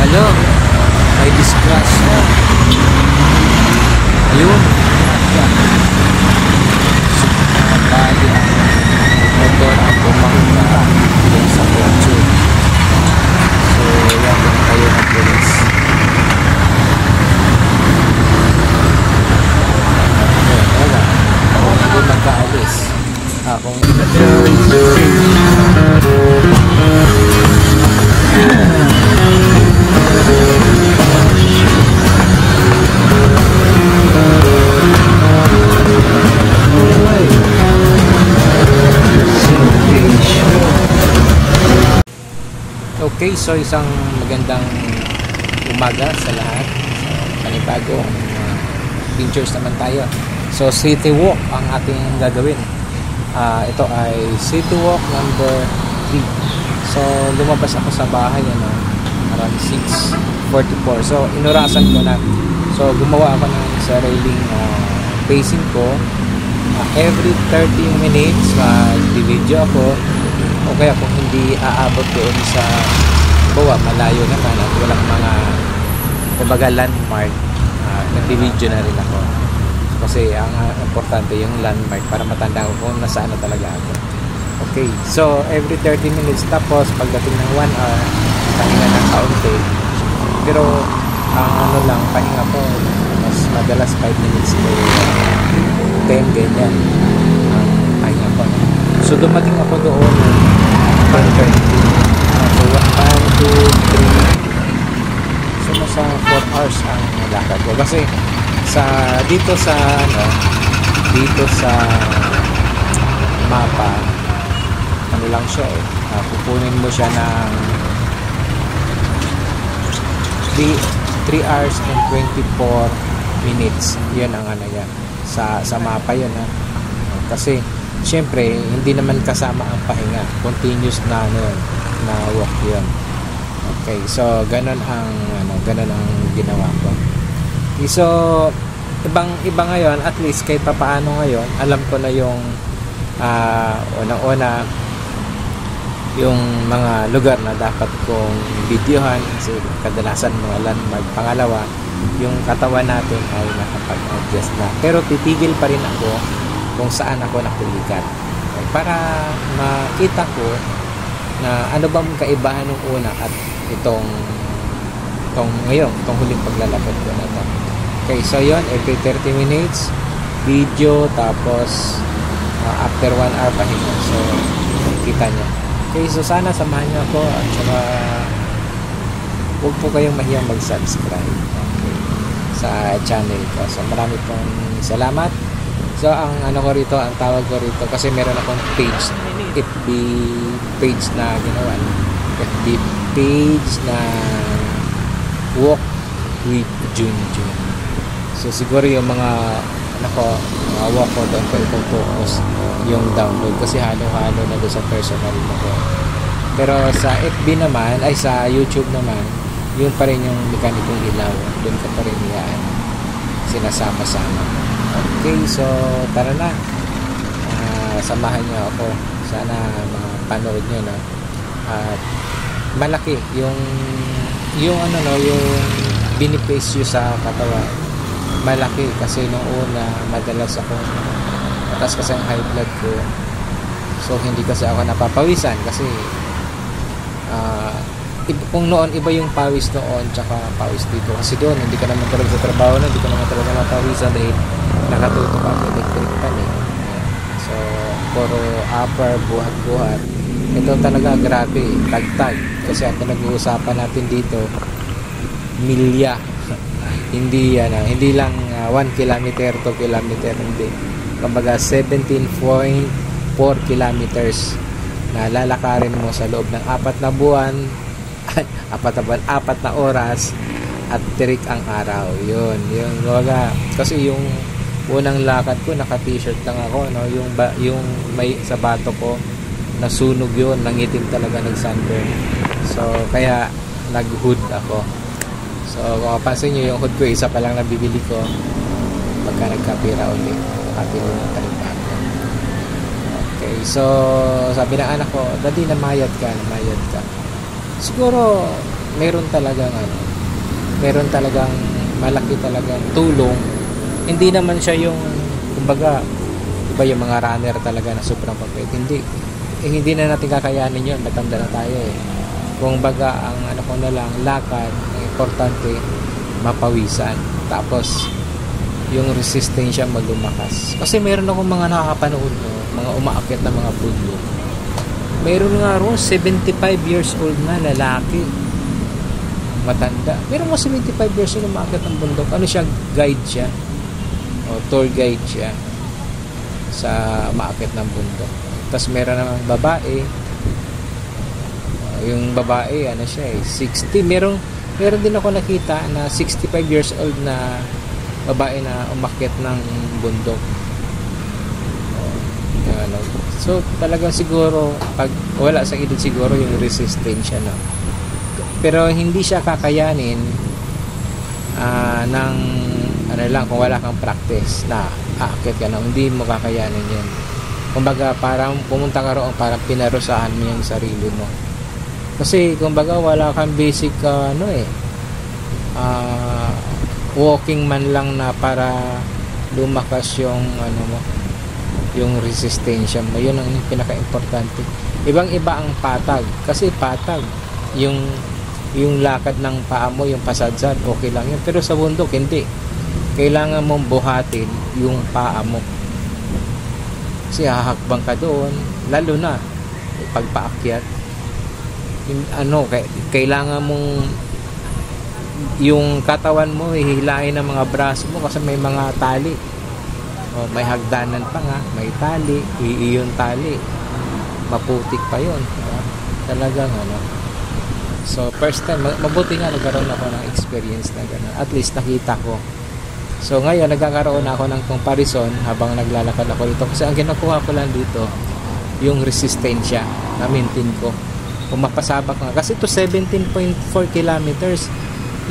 Alo, may disgrasya. Ayun. Bali ang motor ang bumangga doon sa kotse. So, yan din tayo ng police. Wala. Kung hindi magkaalis. Kung okay, so isang magandang umaga sa lahat. So, panibagong pictures naman tayo. So, city walk ang ating gagawin. Ito ay city walk number 3. So, lumabas ako sa bahay around 6:44. So, inurasan ko na. So, gumawa ako ng sariling pacing ko. Every 30 minutes mag-video ako. O kaya kung hindi aabot doon sa malayo naman at walang mga kumbaga landmark, nag-video na rin ako. Kasi ang importante yung landmark para matanda ko kung nasaan na talaga ako. Okay, so every 30 minutes, tapos pagdating ng 1 hour, pahinga ng kaunti. Pero ang pahinga ko, mas madalas 5 minutes to 10, ganyan ang pahinga ko. So dumating ako doon 1:30. So 1, 2, 3. So nasa 4 hours ang lakad ko. Kasi dito sa mapa, ano lang siya pupunin mo siya ng 3 hours and 24 minutes. Yan ang yan. Sa mapa yun kasi syempre hindi naman kasama ang pahinga, continuous na na walk yun. Okay, so ganun ang ginawa ko. So iba ngayon, at least kahit papaano ngayon alam ko na yung unang-una yung mga lugar na dapat kong videohan kasi kadalasan mga landmark. Pangalawa, yung katawan natin ay nakapag-adjust na, pero titigil pa rin ako kung saan ako nakulikat para makita ko na ano bang kaibahan ng una at itong huling paglalakad ko na ito. Okay, so yun, every 30 minutes video, tapos after 1 hour pahinga. So kita nyo. Okay, so sana samahan nyo ako at saka huwag po kayong mahiyang mag-subscribe sa channel ko. So marami pong salamat. So ang ang tawag ko rito, kasi meron akong page, FB page na ginawa, FB page na Walk with Junjun. So siguro yung mga walk ko doon ko focus yung download, kasi halo-halo na doon sa personal na ko. Pero sa FB naman, ay sa YouTube naman, yun pa rin yung mekanikong ilaw, doon ka pa rin yan sinasama-sama. Okay, so tara na, samahan niyo ako, sana mapanood niyo at malaki yung yung benepisyo sa katawan, malaki. Kasi nung una madalas akong mataas kasi ang high blood ko, so hindi kasi ako napapawisan kasi kung noon iba yung pawis noon tsaka pawis dito, kasi doon hindi ka naman talaga sa trabaho na, hindi ka naman talaga mapawisan dahil nakatutok ang electric pan so puro upper, buhat-buhat. Ito talaga grabe, tagtag, kasi ang pinag-uusapan natin dito milya hindi hindi lang 1 kilometer, 2 kilometer, hindi, kumbaga 17.4 kilometers na lalakarin mo sa loob ng 4 na buwan, 4 na oras at tirik ang araw. Yun kumbaga, kasi yung unang lakad ko naka t-shirt lang ako, yung may sa bato ko nasunog yun, nangitim talaga, nag-sunburn. So kaya nag-hood ako. So kung mapansin nyo, yung hood ko isa pa lang nabibili ko pagka nagkapira ulit, nakapili ng talibag. Okay, so sabi ng anak ko, "Daddy, namayad ka." Siguro meron talagang meron talagang malaki talagang tulong. Hindi naman siya yung kumbaga iba yung mga runner talaga na sobrang papet. Hindi na natin kakayanin yun, matanda na tayo eh. Kung baga ang ano ko na lang lakad, ang importante mapawisan, tapos yung resistensya malumakas. Kasi meron akong mga nakakapanood mga umaakyat na mga bundok. Meron nga ron 75 years old na lalaki, matanda. Meron mo 75 years old na umaakyat ng bundok. Ano siya, guide siya o tour guide siya sa umaakyat ng bundok. Tapos meron namang babae, yung babae ano siya 60. Meron din ako nakita na 65 years old na babae na umakyat ng bundok. So talagang siguro pag wala sa edad siguro yung resistensya pero hindi siya kakayanin ng ano lang kung wala kang practice na aakyat ka na, hindi mo kakayanin yan. Kumbaga parang pumunta ka roon, parang pinarusahan mo yung sarili mo kasi kumbaga wala kang basic walking man lang na para lumakas yung yung resistensya mo. Yun ang pinaka-importante. Ibang-iba ang patag kasi patag yung lakad ng paa mo, yung pasadsad, okay lang yun, pero sa bundok hindi. Kailangan mong buhatin yung paa mo kasi hahakbang ka doon, lalo na pagpaakyat. Kailangan mong yung katawan mo hihilahin ng mga braso mo kasi may mga tali. May hagdanan pa nga, may tali, iyon tali. Maputik pa yun. Talagang So first time, mabuti nga nagkaroon ako ng experience na gano'n. At least nakita ko. So ngayon nagkakaroon ako ng comparison habang naglalakad ako dito. Kasi ang kinukuha ko lang dito, yung resistensya na maintain ko. Kung mapasabak nga. Kasi ito 17.4 kilometers.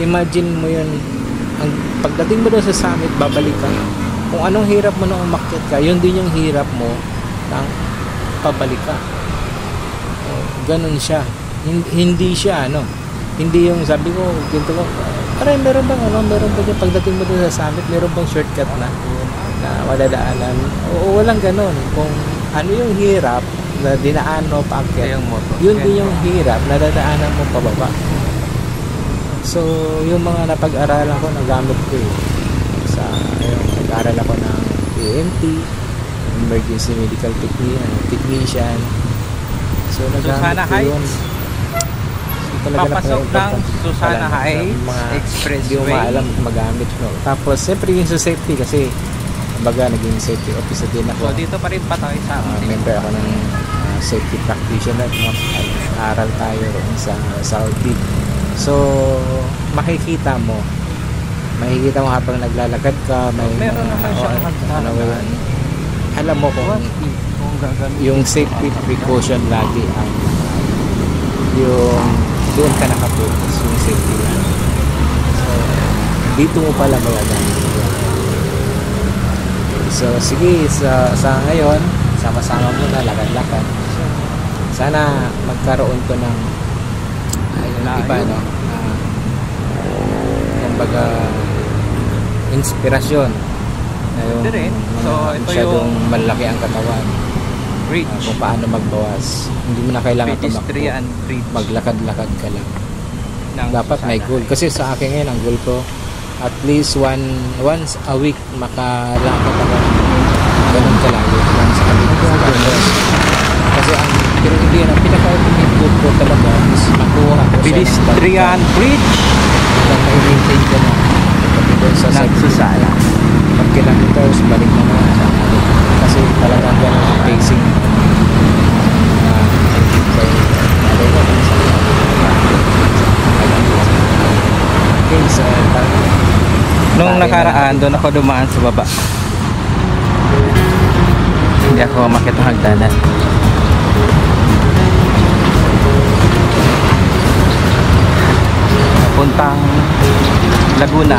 Imagine mo yun, pagdating mo doon sa summit, babalik ka. Kung anong hirap mo nung umakyat ka, yun din yung hirap mo nang pabalik ka. Ganun siya. Hindi siya hindi yung sabi ko ginto ko meron bang meron ba yung pagdating mo doon sa summit, meron bang shortcut na madadaanan? Walang ganun. Kung ano yung hirap na dinaan mo paakyat, yun din yung hirap na dadaanan mo pababa. So yung mga napag-aralan ko, nagamit ko nag-aral ako ng EMT, Emergency Medical Technician. So Susana Heights, papasok ng Susana Heights Expressway. Hindi mo maalam magamit Tapos siyempre yung sa safety kasi kumbaga naging safety officer din ako. So dito pa rin pa tayo sa member ako ng safety practitioner. Aral tayo rin sa Saudi. So makikita mo habang naglalakad ka, meron naman siyang alam mo kung yung safety precaution lagi ang yung doon ka nakapokus, yung safety lang. So dito mo pala magagamit. So sige, sa ngayon sama-sama muna lakad-lakad. Sana magkaroon ko ng iba kumbaga inspirasyon na yung so ito yung malaki ang katawan, bridge, kung paano magbawas. Hindi mo na kailangan tumakbo, maglakad-lakad ka lang. Dapat may goal kasi sa akin ngayon ang goal ko at least once a week makalakad ako ganun kalagi, once a week. Kasi pero hindi yan ang pinaka-ultimate goal ko talaga is makuha ko pedestrian bridge i-maintain ko na sa Susana 1 kilometers balik na naman kasi talagang ganun ang pacing nung nakaraan doon ako dumaan sa baba, hindi ako umakyat ng hagdanan. Puntang Laguna.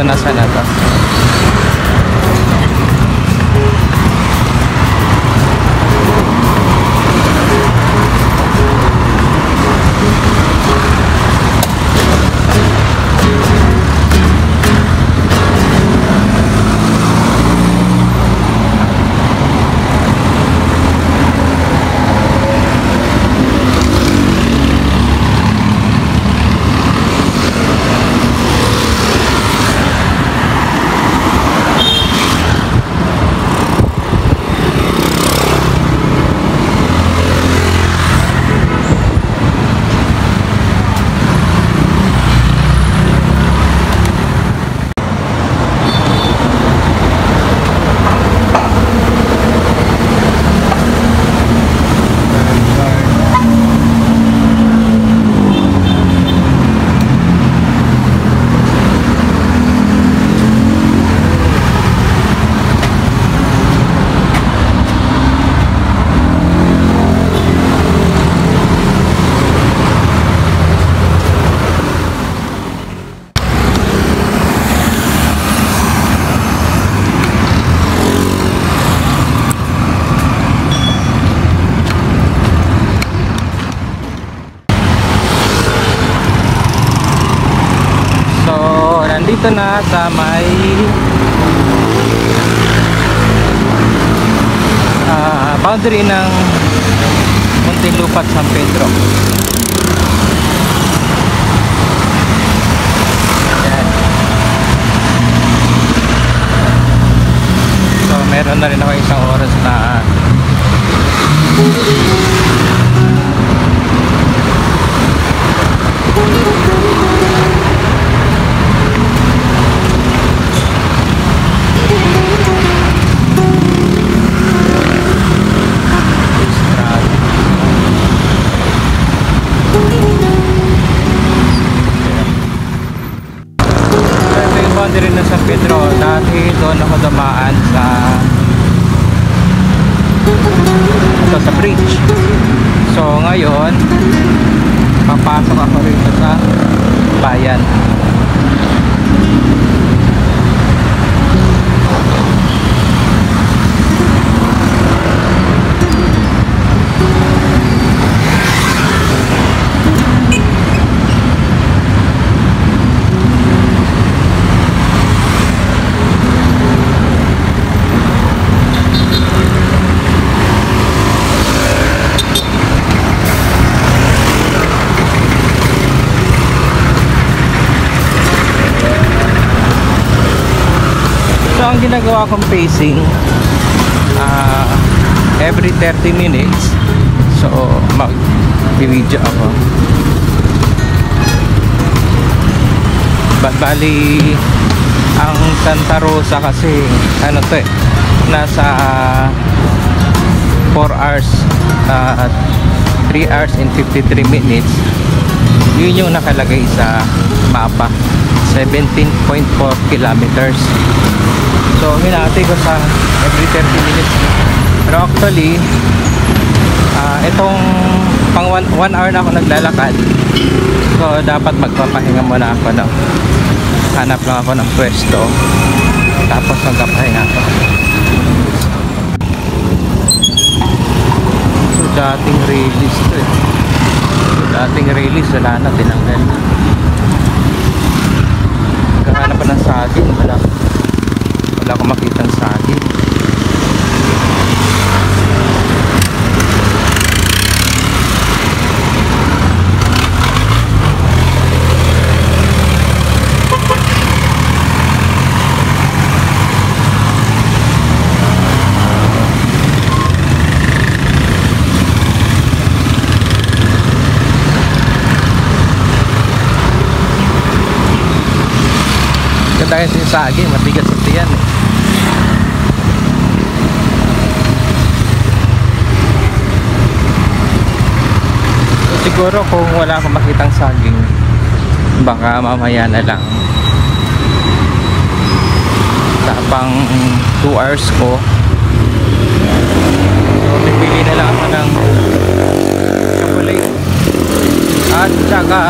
kung nasa na to. Dito na sa may boundary ng Muntinlupa, San Pedro. Ayan. So meron na rin ako isang oras na rin na San Pedro. Dati doon ako dumaan sa bridge. So ngayon papasok ako rito sa bayan. So ang ginagawa kong pacing every 30 minutes. So mag-video ako. Bali ang Santa Rosa kasi ano to nasa 4 hours 3 hours and 53 minutes. Yun yung nakalagay sa mapa, 17.4 kilometers. So hinati ko sa every 30 minutes. Pero actually itong pang 1 hour na ako naglalakad. So dapat magpapahinga muna ako, no? Hanap lang ako ng pwesto, tapos magpapahinga ako. So dating release to eh. Dating release wala na, tinanggal. Nagkahanap pa ng saging, wala akong makitang saging. Dahil sa saging, matigas sa tiyan eh. So, siguro kung wala akong makitang saging, baka mamaya na lang. Tapang 2 hours ko. So pipili na lang ako ng chocolate at saka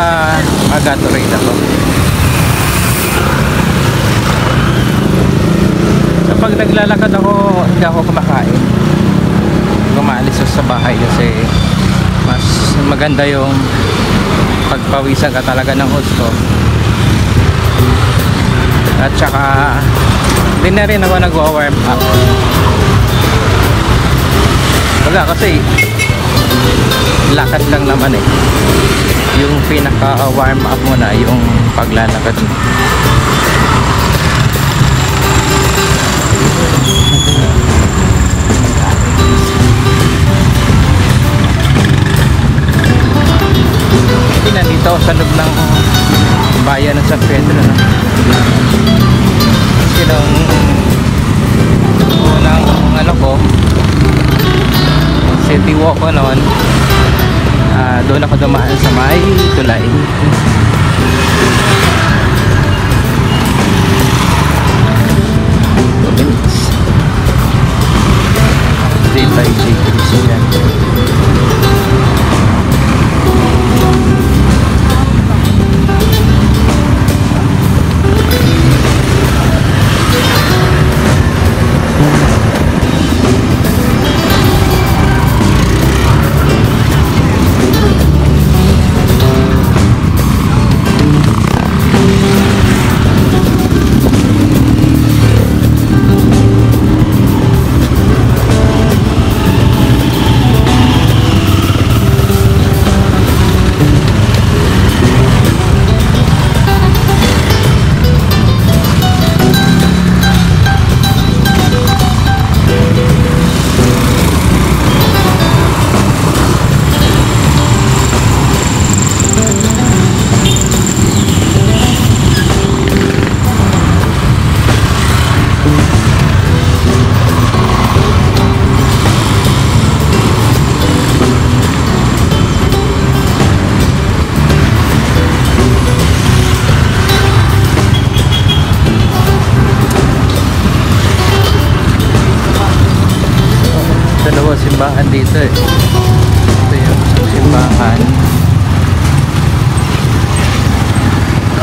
Gatorade ako. Gumaalis sa bahay kasi mas maganda yung pagpawisan ka talaga ng gusto. At saka hindi na rin ako nag-warm up. Wala kasi lakad lang naman eh. Yung pinaka warm up mo na yung paglalakad mo. Nandito ako sa loob ng bayan ng San Pedro, no? Kasi nung unang ano ko, city walk ko noon, doon ako dumaan sa may tulay. Dito ay secret yan. Dalawa simbahan dito eh. Ito yung simbahan,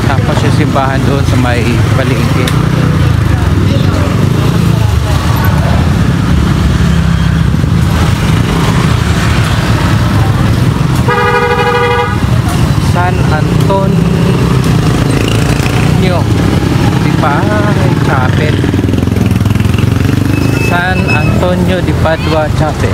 tapos yung simbahan doon sa may palengke. San Antonio di Chapel. San Antonio di Padua Chapel.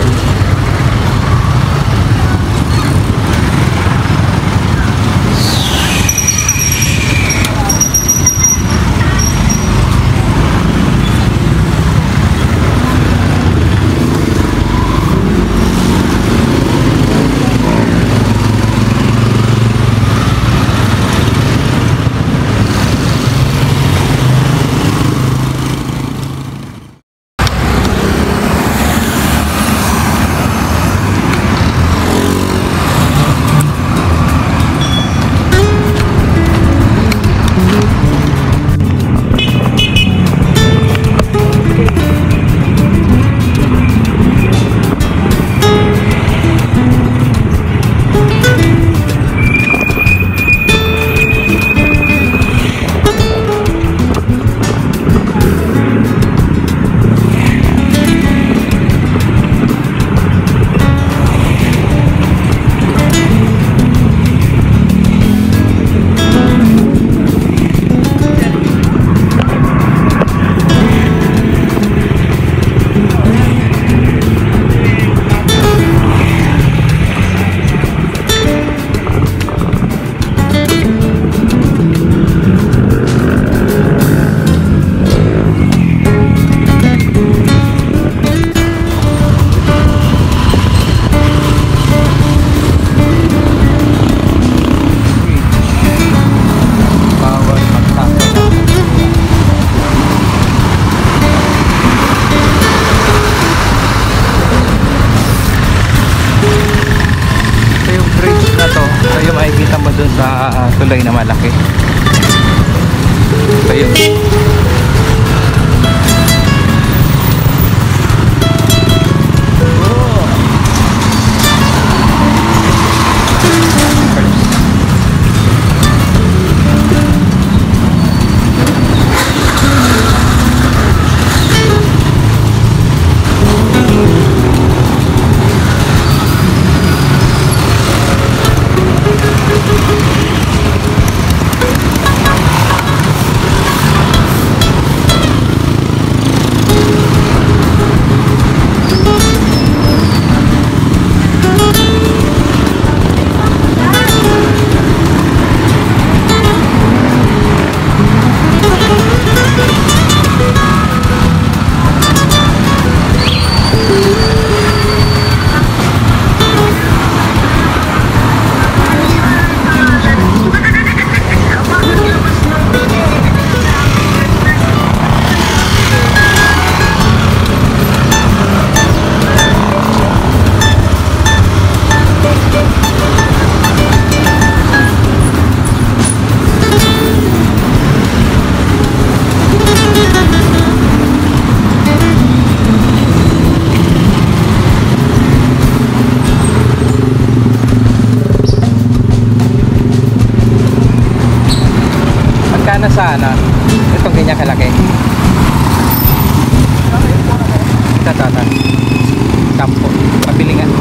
Tulay na malaki. Ito yun. sana kampo pabilingan.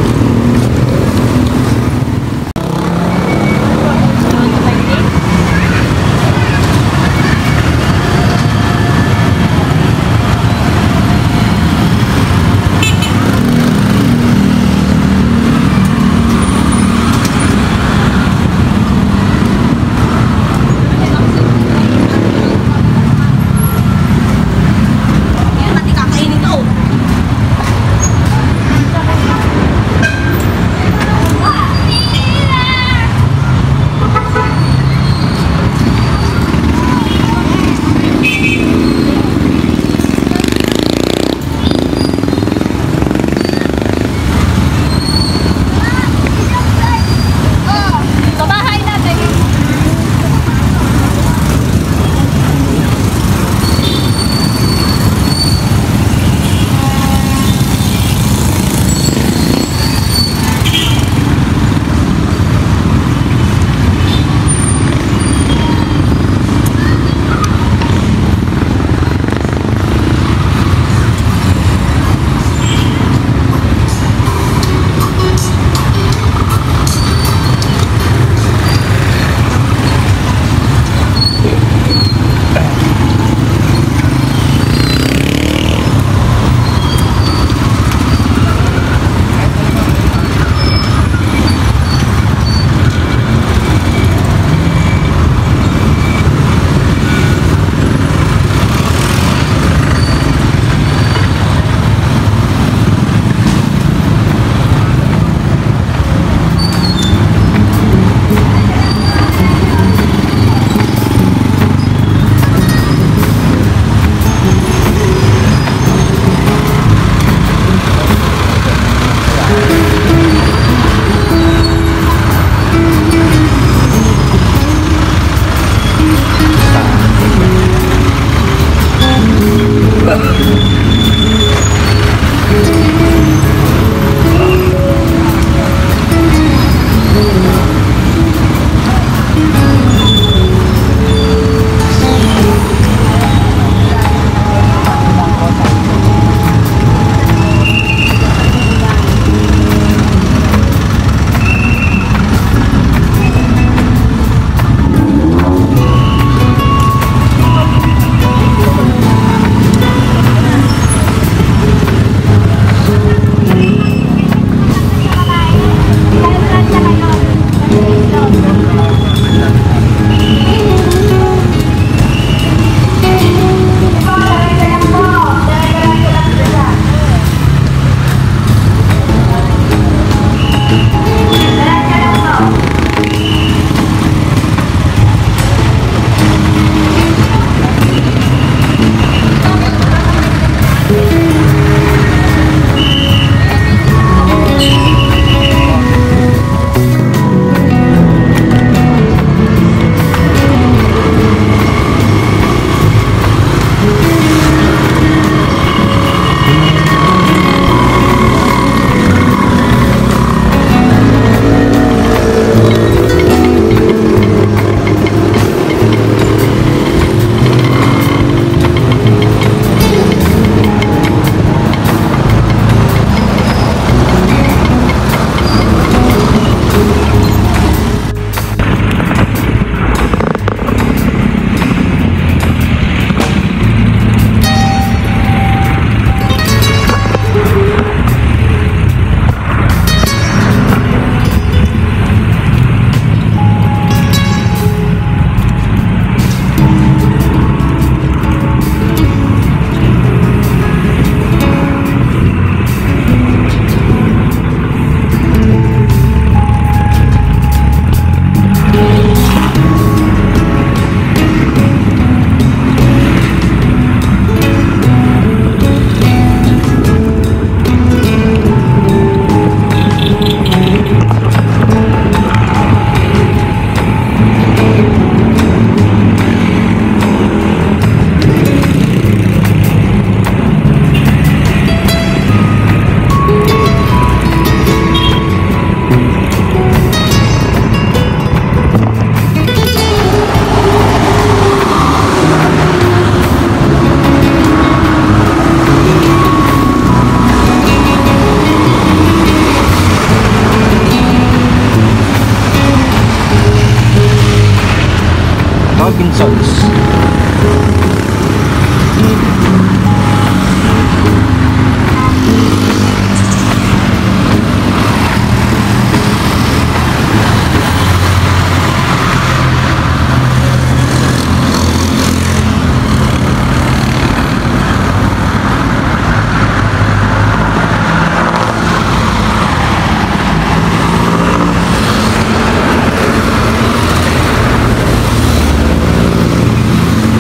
Robinsons.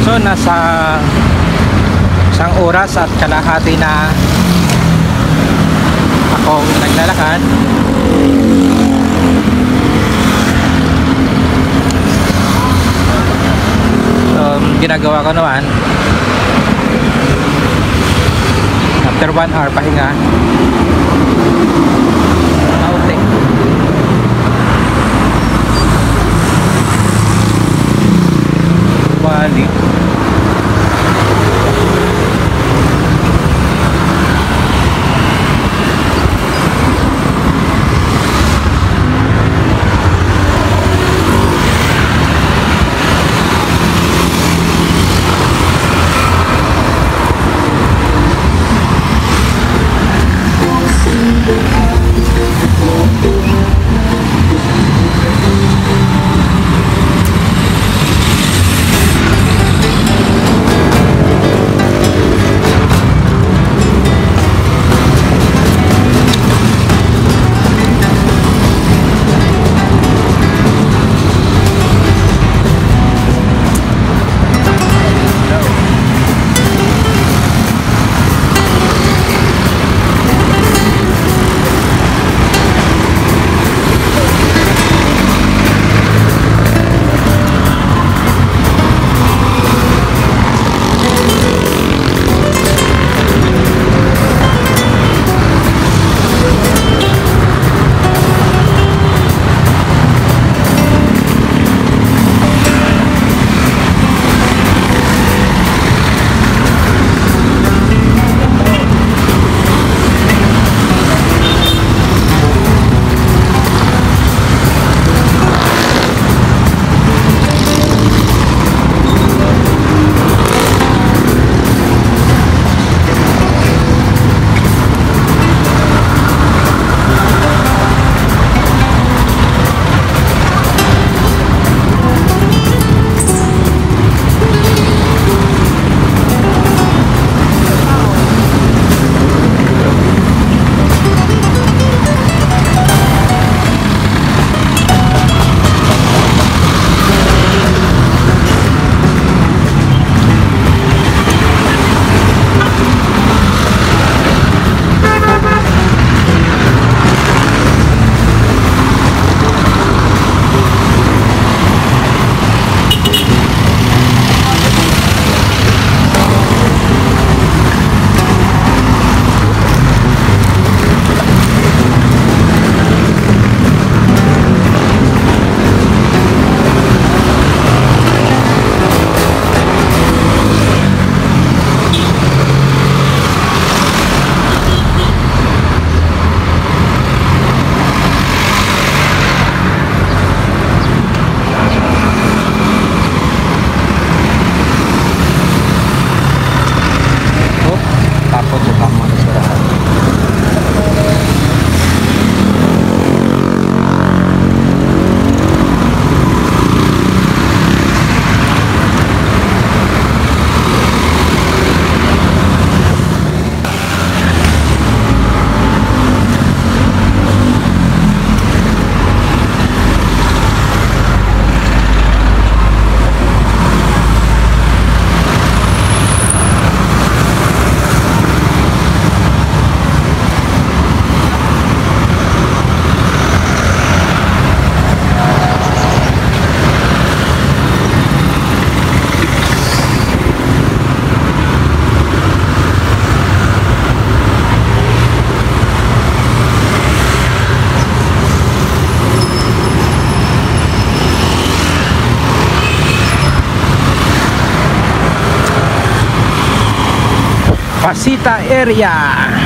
So nasa isang oras at kalahati na akong naglalakad. Ginagawa ko naman after 1 hour pahinga, outing. Balik. Pasita area.